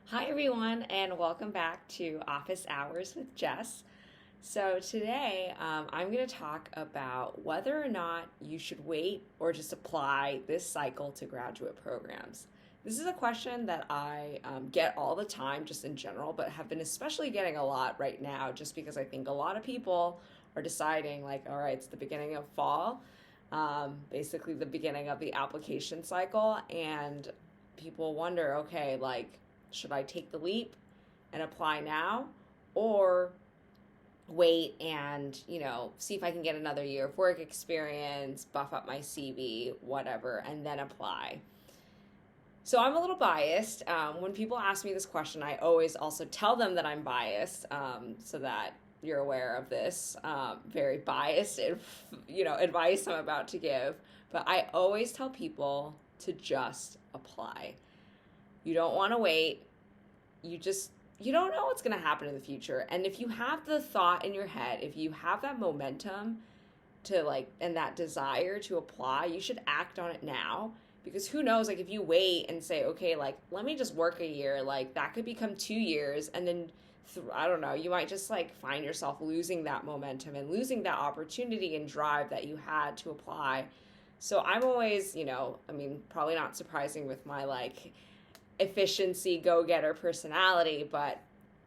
Hi, everyone, and welcome back to Office Hours with Jess. So, today I'm going to talk about whether or not you should wait or just apply this cycle to graduate programs. This is a question that I get all the time, just in general, but have been especially getting a lot right now, just because I think a lot of people are deciding, like, all right, it's the beginning of fall, basically the beginning of the application cycle, and people wonder, okay, like, should I take the leap and apply now or wait and, see if I can get another year of work experience, buff up my CV, whatever, and then apply? So I'm a little biased. When people ask me this question, I always also tell them that I'm biased, so that you're aware of this very biased, advice I'm about to give. But I always tell people to just apply. You don't want to wait. You don't know what's going to happen in the future. And if you have the thought in your head, if you have that momentum and that desire to apply, you should act on it now. Because who knows, like, if you wait and say, okay, like, let me just work a year, like, that could become 2 years. And then, I don't know, you might just, like, find yourself losing that momentum and losing that opportunity and drive that you had to apply. So I'm always, probably not surprising with my, like, efficiency, go-getter personality, but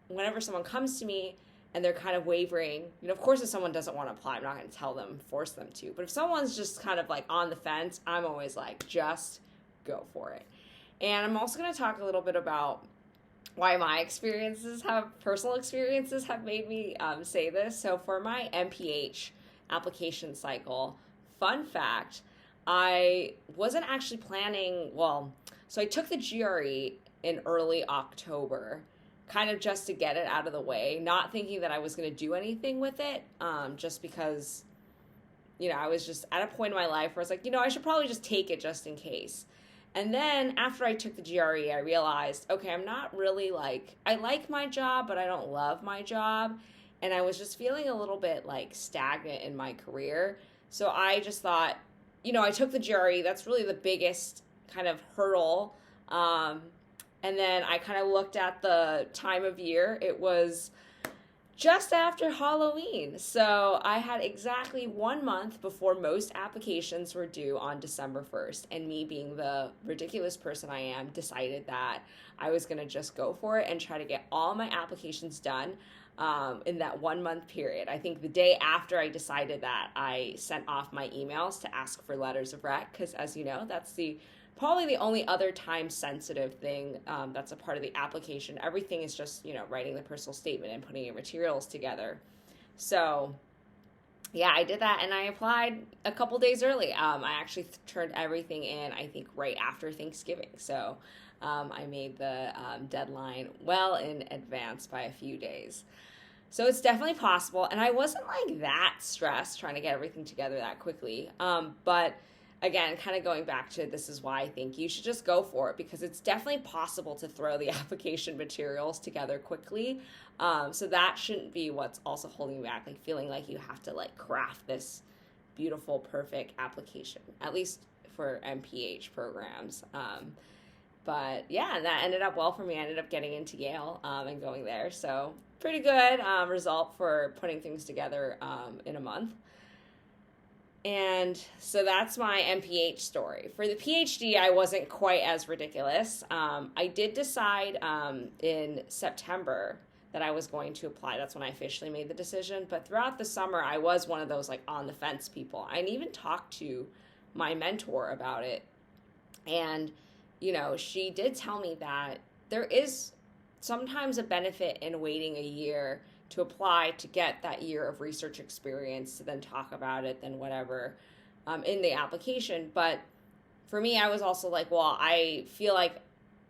whenever someone comes to me and they're kind of wavering, of course, if someone doesn't want to apply, I'm not going to tell them, force them to. But if someone's just kind of like on the fence, I'm always like, just go for it. And I'm also going to talk a little bit about why my personal experiences have made me say this. So for my MPH application cycle, fun fact, I wasn't actually planning, so I took the GRE in early October, kind of just to get it out of the way, not thinking that I was going to do anything with it, just because, I was just at a point in my life where I was like, I should probably just take it just in case. And then after I took the GRE, I realized, okay, I'm not really I like my job, but I don't love my job. And I was just feeling a little bit stagnant in my career. So I just thought, I took the GRE. That's really the biggest kind of hurdle. And then I kind of looked at the time of year. It was just after Halloween. So I had exactly 1 month before most applications were due on December 1st. And me, being the ridiculous person I am, decided that I was going to just go for it and try to get all my applications done in that 1 month period. I think the day after I decided that, I sent off my emails to ask for letters of rec, because as you know, that's probably the only other time sensitive thing that's a part of the application. Everything is just, writing the personal statement and putting your materials together. So yeah, I did that and I applied a couple days early. I actually turned everything in, I think, right after Thanksgiving. So I made the deadline well in advance by a few days. So it's definitely possible. And I wasn't that stressed trying to get everything together that quickly. But again, kind of going back to, this is why I think you should just go for it, because it's definitely possible to throw the application materials together quickly. So that shouldn't be what's also holding you back, feeling like you have to craft this beautiful, perfect application, at least for MPH programs. But yeah, that ended up well for me. I ended up getting into Yale and going there. So pretty good result for putting things together in a month. And so that's my MPH story. For the PhD, I wasn't quite as ridiculous. I did decide in September that I was going to apply. That's when I officially made the decision. But throughout the summer, I was one of those on the fence people. I even talked to my mentor about it. And, she did tell me that there is sometimes a benefit in waiting a year to apply to get that year of research experience, to then talk about it, then whatever, in the application. But for me, I was also I feel like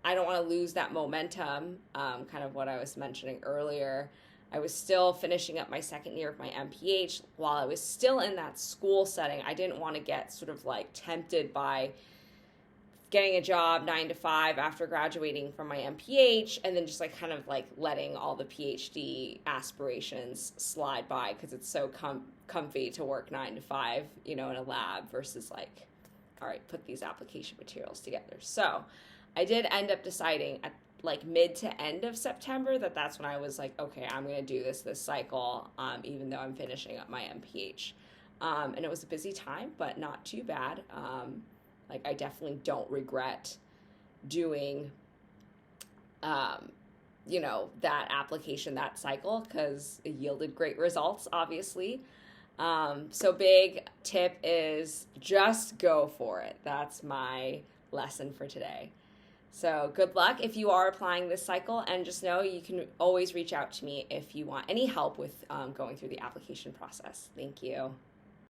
I don't want to lose that momentum, kind of what I was mentioning earlier. I was still finishing up my second year of my MPH while I was still in that school setting. I didn't want to get sort of tempted by getting a job 9 to 5 after graduating from my MPH, and then just letting all the PhD aspirations slide by, because it's so comfy to work 9 to 5, in a lab, versus all right, put these application materials together. So I did end up deciding like mid to end of September that's when I was like, okay, I'm going to do this cycle, even though I'm finishing up my MPH. And it was a busy time, but not too bad. Like I definitely don't regret doing, that application, that cycle, because it yielded great results, obviously. So big tip is just go for it. That's my lesson for today. So good luck if you are applying this cycle, and just know you can always reach out to me if you want any help with going through the application process. Thank you.